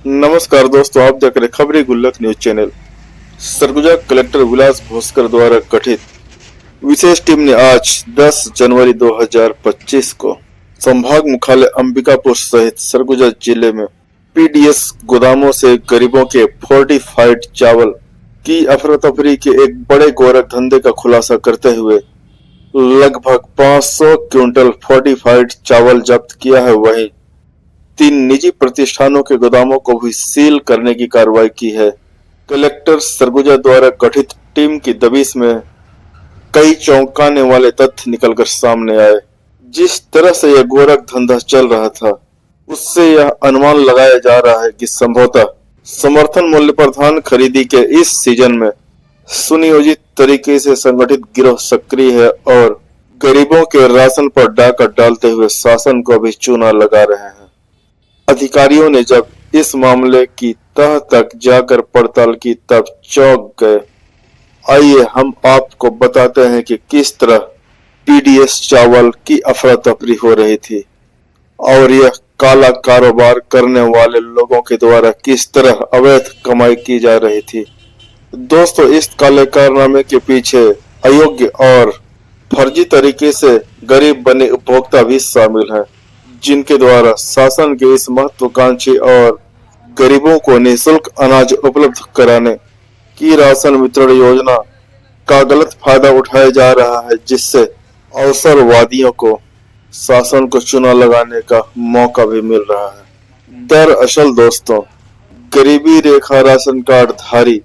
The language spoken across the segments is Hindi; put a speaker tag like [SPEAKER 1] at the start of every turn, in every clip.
[SPEAKER 1] नमस्कार दोस्तों, आप देख रहे खबरी गुल्लक न्यूज चैनल। सरगुजा कलेक्टर विलास भोसकर द्वारा गठित विशेष टीम ने आज 10 जनवरी 2025 को संभाग मुख्यालय अंबिकापुर सहित सरगुजा जिले में पीडीएस गोदामों से गरीबों के फोर्टिफाइड चावल की अफरा तफरी के एक बड़े गोरख धंधे का खुलासा करते हुए लगभग 500 क्विंटल फोर्टिफाइड चावल जब्त किया है। वहीं 3 निजी प्रतिष्ठानों के गोदामों को भी सील करने की कार्रवाई की है। कलेक्टर सरगुजा द्वारा गठित टीम की दबिश में कई चौंकाने वाले तथ्य निकलकर सामने आए। जिस तरह से यह गोरख धंधा चल रहा था, उससे यह अनुमान लगाया जा रहा है कि संभवतः समर्थन मूल्य पर धान खरीदी के इस सीजन में सुनियोजित तरीके से संगठित गिरोह सक्रिय है और गरीबों के राशन पर डाका डालते हुए शासन को भी चूना लगा रहे हैं। अधिकारियों ने जब इस मामले की तह तक जाकर पड़ताल की तब चौंक गए। आइए हम आपको बताते हैं कि किस तरह पीडीएस चावल की अफरा तफरी हो रही थी और यह काला कारोबार करने वाले लोगों के द्वारा किस तरह अवैध कमाई की जा रही थी। दोस्तों, इस काले कारनामे के पीछे अयोग्य और फर्जी तरीके से गरीब बने उपभोक्ता भी शामिल हैं, जिनके द्वारा शासन के इस महत्वाकांक्षी और गरीबों को निःशुल्क अनाज उपलब्ध कराने की राशन वितरण योजना का गलत फायदा उठाया जा रहा है, जिससे अवसरवादियों को शासन को चूना लगाने का मौका भी मिल रहा है। दरअसल दोस्तों, गरीबी रेखा राशन कार्ड धारी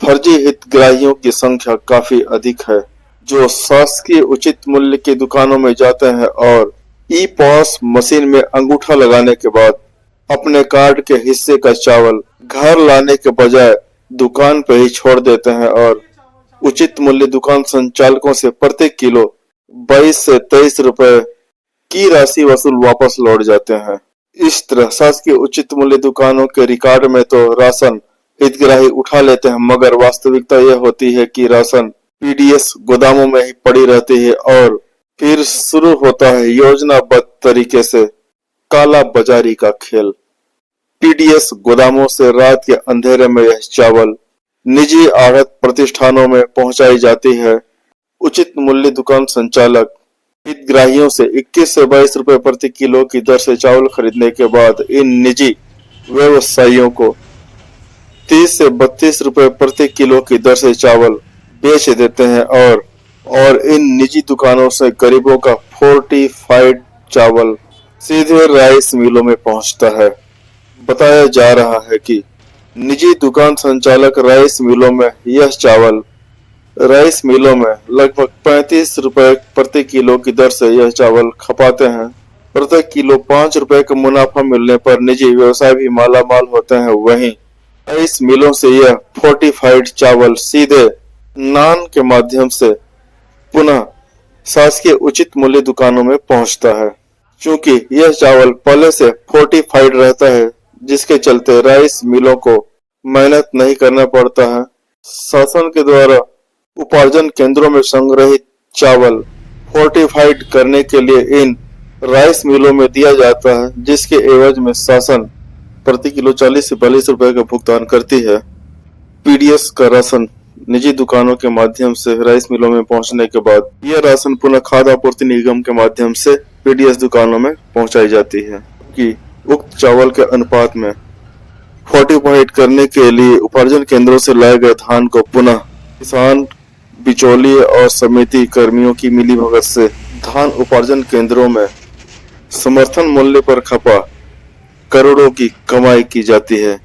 [SPEAKER 1] फर्जी हितग्राहियों की संख्या काफी अधिक है, जो शासकीय उचित मूल्य की दुकानों में जाते हैं और ई पॉस मशीन में अंगूठा लगाने के बाद अपने कार्ड के हिस्से का चावल घर लाने के बजाय दुकान पर ही छोड़ देते हैं और उचित मूल्य दुकान संचालकों से प्रति किलो 22 से 23 रुपए की राशि वसूल वापस लौट जाते हैं। इस तरह शासकीय उचित मूल्य दुकानों के रिकॉर्ड में तो राशन हितग्राही उठा लेते हैं, मगर वास्तविकता यह होती है कि राशन पीडीएस गोदामों में ही पड़ी रहती है और फिर शुरू होता है योजनाबद्ध तरीके से काला बाजारी का खेल। पीडीएस गोदामों से रात के अंधेरे में यह चावल निजी आढ़त प्रतिष्ठानों में पहुंचाई जाती है। उचित मूल्य दुकान संचालक हितग्राहियों से 21 से 22 रुपए प्रति किलो की दर से चावल खरीदने के बाद इन निजी व्यवसायियों को 30 से 32 रुपए प्रति किलो की दर से चावल बेच देते हैं और इन निजी दुकानों से गरीबों का फोर्टिफाइड चावल सीधे राइस मिलों में पहुंचता है। बताया जा रहा है कि निजी दुकान संचालक राइस मिलों में यह चावल राइस मिलों में लगभग 35 रुपए प्रति किलो की दर से यह चावल खपाते हैं। प्रति किलो 5 रुपए का मुनाफा मिलने पर निजी व्यवसाय भी मालामाल होते हैं। वहीं राइस मिलों से यह फोर्टिफाइड चावल सीधे नान के माध्यम से पुनः शासकीय उचित मूल्य दुकानों में पहुंचता है। चूंकि यह चावल पहले से फोर्टिफाइड रहता है, जिसके चलते राइस मिलों को मेहनत नहीं करना पड़ता है। शासन के द्वारा उपार्जन केंद्रों में संग्रहित चावल फोर्टिफाइड करने के लिए इन राइस मिलों में दिया जाता है, जिसके एवज में शासन प्रति किलो 40 से 42 रुपए का भुगतान करती है। पीडीएस का राशन निजी दुकानों के माध्यम से राइस मिलों में पहुंचने के बाद यह राशन पुनः खाद्य आपूर्ति निगम के माध्यम से पीडीएस दुकानों में पहुंचाई जाती है कि उक्त चावल के अनुपात में फोर्टिफाइड करने के लिए उपार्जन केंद्रों से लाए गए धान को पुनः किसान, बिचौलिए और समिति कर्मियों की मिलीभगत से धान उपार्जन केंद्रों में समर्थन मूल्य पर खपा करोड़ों की कमाई की जाती है।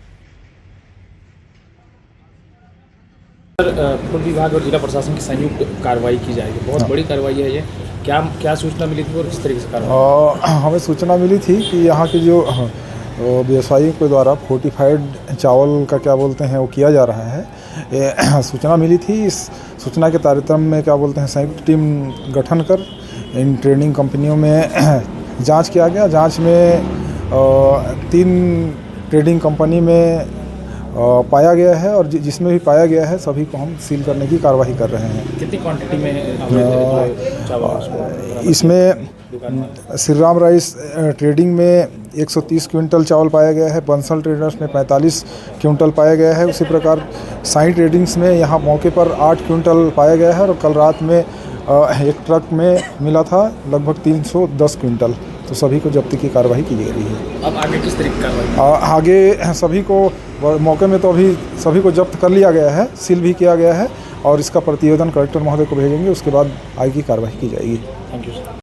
[SPEAKER 2] फूड विभाग और जिला प्रशासन की संयुक्त कार्रवाई की जाएगी। बहुत बड़ी कार्रवाई है ये। क्या सूचना मिली थी और किस तरीके से कार्रवाई?
[SPEAKER 3] हमें सूचना मिली थी कि यहाँ के जो व्यवसायियों के द्वारा फोर्टिफाइड चावल का क्या बोलते हैं वो किया जा रहा है। सूचना मिली थी। इस सूचना के तारतम्य में क्या बोलते हैं संयुक्त टीम गठन कर इन ट्रेडिंग कंपनियों में जांच किया गया। जांच में 3 ट्रेडिंग कंपनी में पाया गया है और जिसमें भी पाया गया है सभी को हम सील करने की कार्रवाई कर रहे हैं।
[SPEAKER 2] कितनी क्वांटिटी में
[SPEAKER 3] इसमें
[SPEAKER 2] दुकान में?
[SPEAKER 3] श्री राम राइस ट्रेडिंग में 130 क्विंटल चावल पाया गया है, बंसल ट्रेडर्स में 45 क्विंटल पाया गया है। उसी प्रकार साई ट्रेडिंग्स में यहाँ मौके पर 8 क्विंटल पाया गया है और कल रात में एक ट्रक में मिला था लगभग 310 क्विंटल। तो सभी को जब्ती की कार्रवाई की जा रही है।
[SPEAKER 2] अब आगे किस तरीके की कार्रवाई?
[SPEAKER 3] आगे सभी को मौके में तो अभी सभी को जब्त कर लिया गया है, सील भी किया गया है और इसका प्रतिवेदन कलेक्टर महोदय को भेजेंगे, उसके बाद आगे की कार्रवाई की जाएगी।
[SPEAKER 2] Thank you sir.